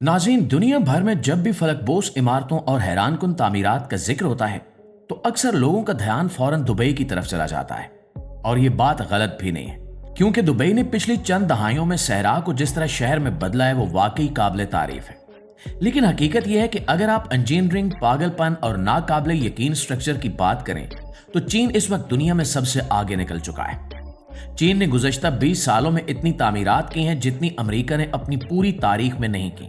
नाज़रीन, दुनिया भर में जब भी फलकबोस इमारतों और हैरानकुन तामीरात का जिक्र होता है तो अक्सर लोगों का ध्यान फौरन दुबई की तरफ चला जाता है। और ये बात गलत भी नहीं है, क्योंकि दुबई ने पिछली चंद दहाइयों में सहरा को जिस तरह शहर में बदला है वो वाकई काबिले तारीफ है। लेकिन हकीकत यह है कि अगर आप इंजीनियरिंग, पागलपन और नाकाबिले यकीन स्ट्रक्चर की बात करें तो चीन इस वक्त दुनिया में सबसे आगे निकल चुका है। चीन ने गुज़श्ता 20 सालों में इतनी तामीरात की हैं जितनी अमेरिका ने अपनी पूरी तारीख में नहीं की।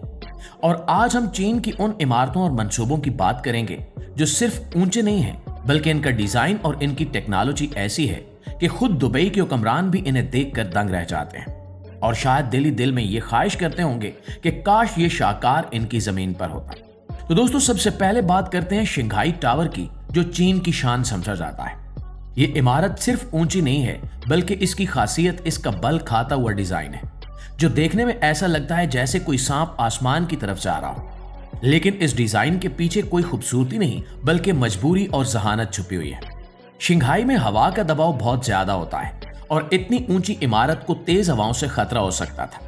और आज हम चीन की उन इमारतों और मंसूबों की बात करेंगे जो सिर्फ ऊंचे नहीं हैं, बल्कि इनका डिजाइन और इनकी टेक्नोलॉजी ऐसी है कि खुद दुबई के हुक्मरान भी इन्हें देखकर दंग रह जाते हैं और शायद दिल ही दिल में ये ख्वाहिश करते होंगे कि काश ये शाहकार इनकी जमीन पर होता। तो दोस्तों, सबसे पहले बात करते हैं शंघाई टावर की, जो चीन की शान समझा जाता है। ये इमारत सिर्फ ऊंची नहीं है, बल्कि इसकी खासियत इसका बल खाता हुआ डिजाइन है, जो देखने में ऐसा लगता है जैसे कोई सांप आसमान की तरफ जा रहा हो। लेकिन इस डिजाइन के पीछे कोई खूबसूरती नहीं, बल्कि मजबूरी और जहानत छुपी हुई है। शंघाई में हवा का दबाव बहुत ज्यादा होता है और इतनी ऊंची इमारत को तेज हवाओं से खतरा हो सकता था।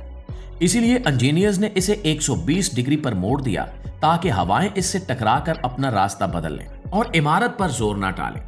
इसीलिए इंजीनियर्स ने इसे 120 डिग्री पर मोड़ दिया ताकि हवाएं इससे टकराकर अपना रास्ता बदल लें और इमारत पर जोर ना डालें।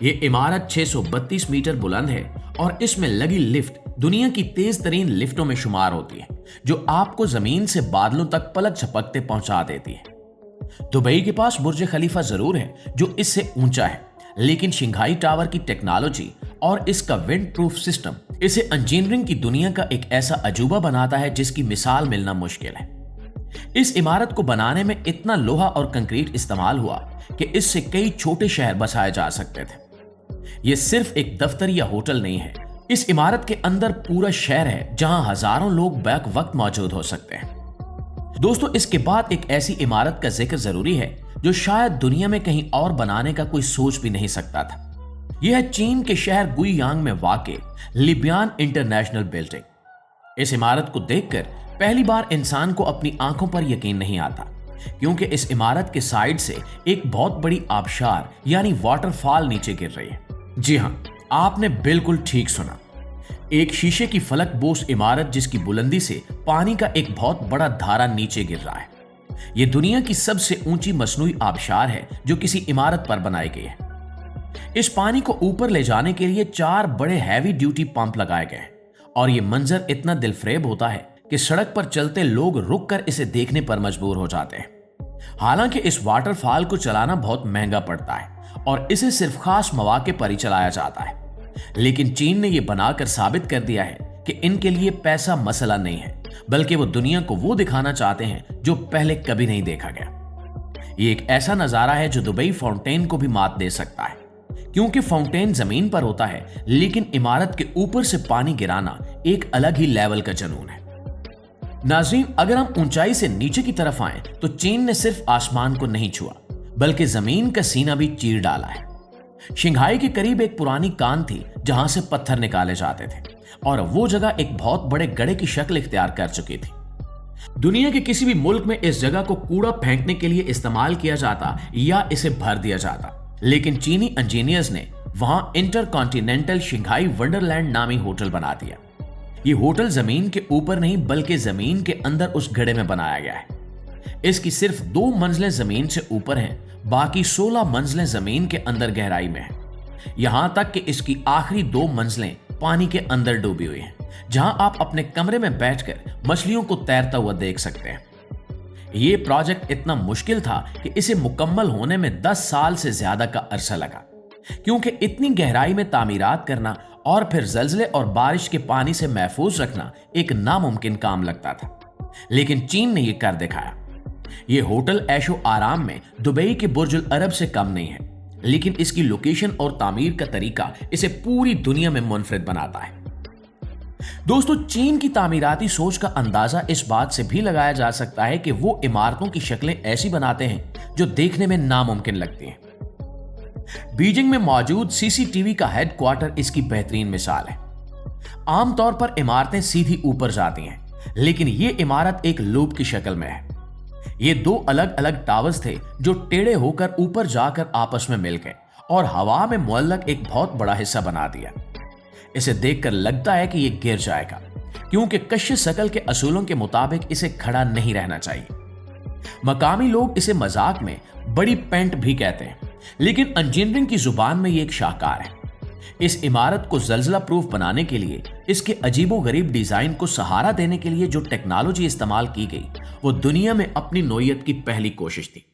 ये इमारत 632 मीटर बुलंद है और इसमें लगी लिफ्ट दुनिया की तेज तरीन लिफ्टों में शुमार होती है, जो आपको जमीन से बादलों तक पलक झपकते पहुंचा देती है। दुबई के पास बुर्ज खलीफा जरूर है जो इससे ऊंचा है, लेकिन शंघाई टावर की टेक्नोलॉजी और इसका विंड प्रूफ सिस्टम इसे इंजीनियरिंग की दुनिया का एक ऐसा अजूबा बनाता है जिसकी मिसाल मिलना मुश्किल है। इस इमारत को बनाने में इतना लोहा और कंक्रीट इस्तेमाल हुआ कि इससे कई छोटे शहर बसाए जा सकते थे। यह सिर्फ एक दफ्तर या होटल नहीं है, इस इमारत के अंदर पूरा शहर है जहां हजारों लोग बैक वक्त मौजूद हो सकते हैं। दोस्तों, इसके बाद एक ऐसी इमारत का जिक्र जरूरी है जो शायद दुनिया में कहीं और बनाने का कोई सोच भी नहीं सकता था। यह है चीन के शहर गुइयांग में वाक़े लिबियान इंटरनेशनल बिल्डिंग। इस इमारत को देखकर पहली बार इंसान को अपनी आंखों पर यकीन नहीं आता, क्योंकि इस इमारत के साइड से एक बहुत बड़ी आबशार यानी वाटरफॉल नीचे गिर रही है। जी हां, आपने बिल्कुल ठीक सुना। एक शीशे की फलकबोस इमारत जिसकी बुलंदी से पानी का एक बहुत बड़ा धारा नीचे गिर रहा है। यह दुनिया की सबसे ऊंची मसनूई आबशार है जो किसी इमारत पर बनाई गई है। इस पानी को ऊपर ले जाने के लिए 4 बड़े हैवी ड्यूटी पंप लगाए गए हैं और यह मंजर इतना दिलफरेब होता है कि सड़क पर चलते लोग रुककर इसे देखने पर मजबूर हो जाते हैं। हालांकि इस वाटरफॉल को चलाना बहुत महंगा पड़ता है और इसे सिर्फ खास मौके पर ही चलाया जाता है, लेकिन चीन ने यह बनाकर साबित कर दिया है कि इनके लिए पैसा मसला नहीं है, बल्कि वो दुनिया को वो दिखाना चाहते हैं जो पहले कभी नहीं देखा गया। ये एक ऐसा नजारा है जो दुबई फाउंटेन को भी मात दे सकता है, क्योंकि फाउंटेन जमीन पर होता है, लेकिन इमारत के ऊपर से पानी गिराना एक अलग ही लेवल का जुनून है। नाज़रीन, अगर हम ऊंचाई से नीचे की तरफ आए तो चीन ने सिर्फ आसमान को नहीं छुआ, बल्कि जमीन का सीना भी चीर डाला है। शंघाई के करीब एक पुरानी कान थी जहां से पत्थर निकाले जाते थे और वो जगह एक बहुत बड़े गड्ढे की शक्ल इख्तियार कर चुकी थी। दुनिया के किसी भी मुल्क में इस जगह को कूड़ा फेंकने के लिए इस्तेमाल किया जाता या इसे भर दिया जाता, लेकिन चीनी इंजीनियर्स ने वहां इंटरकॉन्टिनेंटल शंघाई वंडरलैंड नामी होटल बना दिया। ये होटल जमीन के ऊपर नहीं बल्कि जमीन के अंदर उस गड्ढे में बनाया गया है। इसकी सिर्फ 2 मंजिलें जमीन से ऊपर हैं, बाकी 16 मंजिलें जमीन के अंदर गहराई में हैं। यहां तक कि इसकी आखिरी 2 मंजिलें पानी के अंदर डूबी हुई हैं, जहां आप अपने कमरे में बैठकर मछलियों को तैरता हुआ देख सकते हैं। यह प्रोजेक्ट इतना मुश्किल था कि इसे मुकम्मल होने में 10 साल से ज्यादा का अरसा लगा, क्योंकि इतनी गहराई में तामीरात करना और फिर जलजले और बारिश के पानी से महफूज रखना एक नामुमकिन काम लगता था। लेकिन चीन ने यह कर दिखाया। यह होटल ऐशो आराम में दुबई के बुर्जुल अरब से कम नहीं है, लेकिन इसकी लोकेशन और तामीर का तरीका इसे पूरी दुनिया में मुनफरिद बनाता है। दोस्तों, चीन की तामीराती सोच का अंदाजा इस बात से भी लगाया जा सकता है कि वो इमारतों की शक्लें ऐसी बनाते हैं जो देखने में नामुमकिन लगती हैं। बीजिंग में मौजूद सीसीटीवी का हेडक्वार्टर इसकी बेहतरीन मिसाल है। आमतौर पर इमारतें सीधी ऊपर जाती हैं, लेकिन यह इमारत एक लूप की शक्ल में है। ये 2 अलग अलग टावर्स थे जो टेढ़े होकर ऊपर जाकर आपस में मिल गए और हवा में मुअल्लक एक बहुत बड़ा हिस्सा बना दिया। इसे देखकर लगता है कि यह गिर जाएगा, क्योंकि कश्श शकल के असूलों के मुताबिक इसे खड़ा नहीं रहना चाहिए। मकामी लोग इसे मजाक में बड़ी पेंट भी कहते हैं, लेकिन इंजीनियरिंग की जुबान में ये एक शाहकार है। इस इमारत को जल्जला प्रूफ बनाने के लिए, इसके अजीबोगरीब डिजाइन को सहारा देने के लिए जो टेक्नोलॉजी इस्तेमाल की गई, वो दुनिया में अपनी नौइयत की पहली कोशिश थी।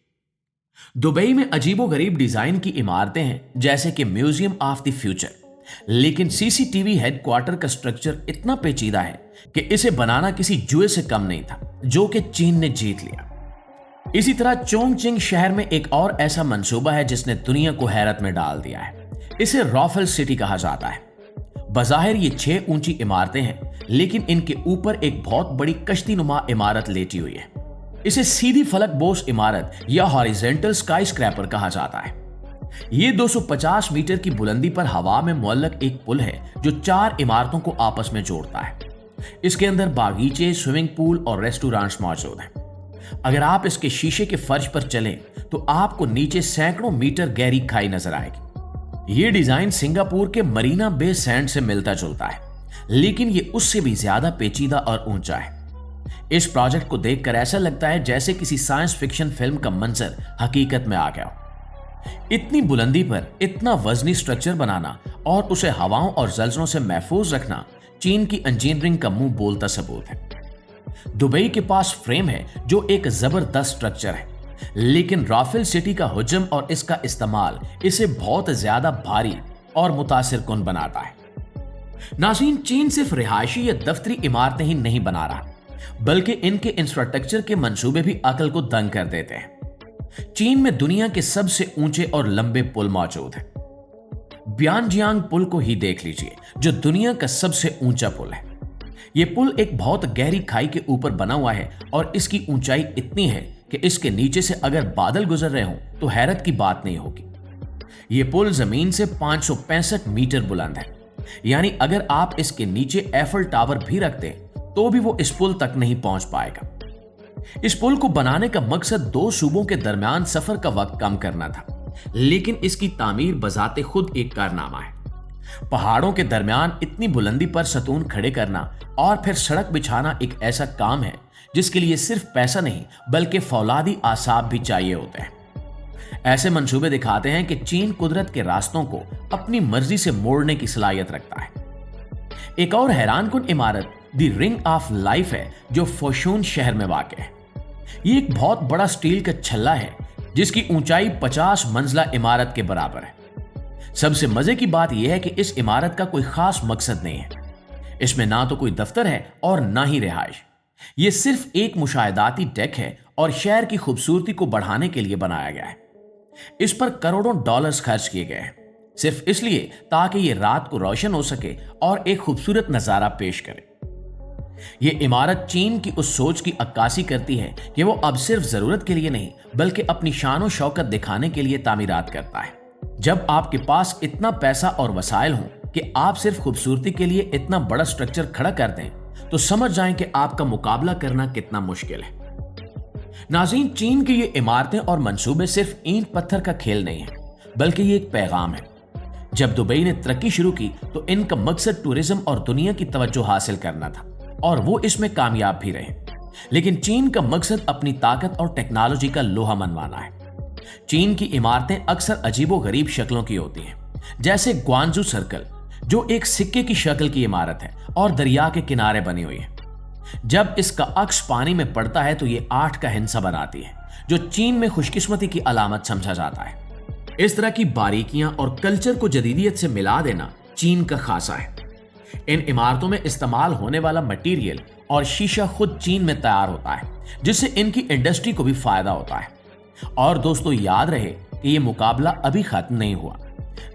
दुबई में अजीबोगरीब डिजाइन की इमारतें हैं, जैसे कि म्यूजियम ऑफ द फ्यूचर, लेकिन सीसीटीवी हेडक्वार्टर का स्ट्रक्चर इतना पेचीदा है कि इसे बनाना किसी जुए से कम नहीं था, जो कि चीन ने जीत लिया। इसी तरह चोंगचिंग शहर में एक और ऐसा मंसूबा है जिसने दुनिया को हैरत में डाल दिया है। इसे रॉफेल सिटी कहा जाता है। बज़ाहिर ये 6 ऊंची इमारतें हैं, लेकिन इनके ऊपर एक बहुत बड़ी कश्तीनुमा इमारत लेटी हुई है। इसे सीधी फलकबोस इमारत या हॉरिजॉन्टल स्काईस्क्रैपर कहा जाता है। ये 250 मीटर की बुलंदी पर हवा में मुअल्लक एक पुल है जो 4 इमारतों को आपस में जोड़ता है। इसके अंदर बागीचे, स्विमिंग पूल और रेस्टोरेंट्स मौजूद हैं। अगर आप इसके शीशे के फर्श पर चलें तो आपको नीचे सैकड़ों मीटर गहरी खाई नजर आएगी। ये डिजाइन सिंगापुर के मरीना बे सैंड से मिलता जुलता है, लेकिन ये उससे भी ज्यादा पेचीदा और ऊंचा है। इस प्रोजेक्ट को देखकर ऐसा लगता है जैसे किसी साइंस फिक्शन फिल्म का मंजर हकीकत में आ गया हो। इतनी बुलंदी पर इतना वजनी स्ट्रक्चर बनाना और उसे हवाओं और जल्जलों से महफूज रखना चीन की इंजीनियरिंग का मुंह बोलता सबूत है। दुबई के पास फ्रेम है जो एक जबरदस्त स्ट्रक्चर है, लेकिन रॉफेल सिटी का हुजम और इसका इस्तेमाल इसे बहुत ज्यादा भारी और मुतासिर कुन बनाता है। नाज़रीन, चीन सिर्फ रिहायशी या दफ्तरी इमारतें ही नहीं बना रहा, बल्कि इनके इंफ्रास्ट्रक्चर के मंसूबे भी अकल को दंग कर देते हैं। चीन में दुनिया के सबसे ऊंचे और लंबे पुल मौजूद हैं। ब्यानजियांग पुल को ही देख लीजिए, जो दुनिया का सबसे ऊंचा पुल है। यह पुल एक बहुत गहरी खाई के ऊपर बना हुआ है और इसकी ऊंचाई इतनी है कि इसके नीचे से अगर बादल गुजर रहे हों तो हैरत की बात नहीं होगी। यह पुल जमीन से 565 मीटर बुलंद है, यानी अगर आप इसके नीचे एफल टावर भी रखते तो भी वो इस पुल तक नहीं पहुंच पाएगा। इस पुल को बनाने का मकसद 2 सूबों के दरमियान सफर का वक्त कम करना था, लेकिन इसकी तामीर बजाते खुद एक कारनामा है। पहाड़ों के दरमियान इतनी बुलंदी पर सतून खड़े करना और फिर सड़क बिछाना एक ऐसा काम है जिसके लिए सिर्फ पैसा नहीं बल्कि फौलादी आसाब भी चाहिए होते हैं। ऐसे मंसूबे दिखाते हैं कि चीन कुदरत के रास्तों को अपनी मर्जी से मोड़ने की सलाहियत रखता है। एक और हैरानकुन इमारत द रिंग ऑफ लाइफ है जो फोशून शहर में वाक़ है। ये एक बहुत बड़ा स्टील का छल्ला है जिसकी ऊंचाई 50 मंजिला इमारत के बराबर है। सबसे मजे की बात यह है कि इस इमारत का कोई खास मकसद नहीं है। इसमें ना तो कोई दफ्तर है और ना ही रिहाइश। यह सिर्फ एक मुशाहिदाती डेक है और शहर की खूबसूरती को बढ़ाने के लिए बनाया गया है। इस पर करोड़ों डॉलर्स खर्च किए गए हैं, सिर्फ इसलिए ताकि यह रात को रोशन हो सके और एक खूबसूरत नजारा पेश करे। यह इमारत चीन की उस सोच की अक्कासी करती है कि वो अब सिर्फ जरूरत के लिए नहीं बल्कि अपनी शान और शौकत दिखाने के लिए तामीरात करता है। जब आपके पास इतना पैसा और वसाइल हो कि आप सिर्फ खूबसूरती के लिए इतना बड़ा स्ट्रक्चर खड़ा कर दें, तो समझ जाएं कि आपका मुकाबला करना कितना मुश्किल है। नाज़रीन, चीन की ये इमारतें और मंसूबे सिर्फ ईंट पत्थर का खेल नहीं है, बल्कि ये एक पैगाम है। जब दुबई ने तरक्की शुरू की तो इनका मकसद टूरिज्म और दुनिया की तवज्जो हासिल करना था, और वो इसमें कामयाब भी रहे। लेकिन चीन का मकसद अपनी ताकत और टेक्नोलॉजी का लोहा मनवाना है। चीन की इमारतें अक्सर अजीबोगरीब शक्लों की होती हैं, जैसे ग्वांजू सर्कल, जो एक सिक्के की शक्ल की इमारत है और दरिया के किनारे बनी हुई है। जब इसका अक्स पानी में पड़ता है तो ये 8 का हिंसा बनाती है, जो चीन में खुशकिस्मती की अलामत समझा जाता है। इस तरह की बारीकियां और कल्चर को जदीदियत से मिला देना चीन का खासा है। इन इमारतों में इस्तेमाल होने वाला मटेरियल और शीशा खुद चीन में तैयार होता है, जिससे इनकी इंडस्ट्री को भी फायदा होता है। और दोस्तों, याद रहे कि ये मुकाबला अभी खत्म नहीं हुआ।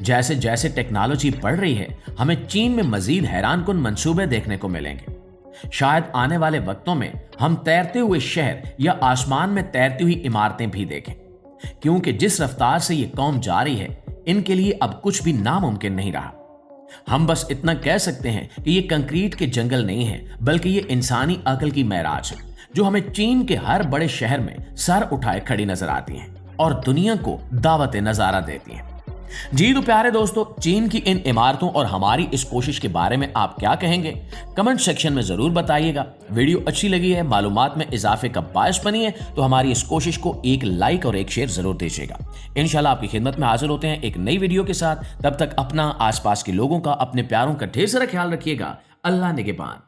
जैसे जैसे टेक्नोलॉजी बढ़ रही है, हमें चीन में मजीद हैरानकुन मंसूबे देखने को मिलेंगे। शायद आने वाले वक्तों में हम तैरते हुए शहर या आसमान में तैरती हुई इमारतें भी देखें, क्योंकि जिस रफ्तार से ये कौम जा रही है, इनके लिए अब कुछ भी नामुमकिन नहीं रहा। हम बस इतना कह सकते हैं कि ये कंक्रीट के जंगल नहीं है, बल्कि ये इंसानी अकल की महराज है, जो हमें चीन के हर बड़े शहर में सर उठाए खड़ी नजर आती हैं और दुनिया को दावत नजारा देती हैं। जी तो प्यारे दोस्तों, चीन की इन इमारतों और हमारी इस कोशिश के बारे में आप क्या कहेंगे? कमेंट सेक्शन में जरूर बताइएगा। वीडियो अच्छी लगी है, मालूमात में इजाफे का बायस बनी है, तो हमारी इस कोशिश को एक लाइक और एक शेयर जरूर दीजिएगा। इंशाल्लाह आपकी खिदमत में हाजिर होते हैं एक नई वीडियो के साथ। तब तक अपना, आसपास के लोगों का, अपने प्यारों का ढेर सारा ख्याल रखिएगा। अल्लाह निगहबान।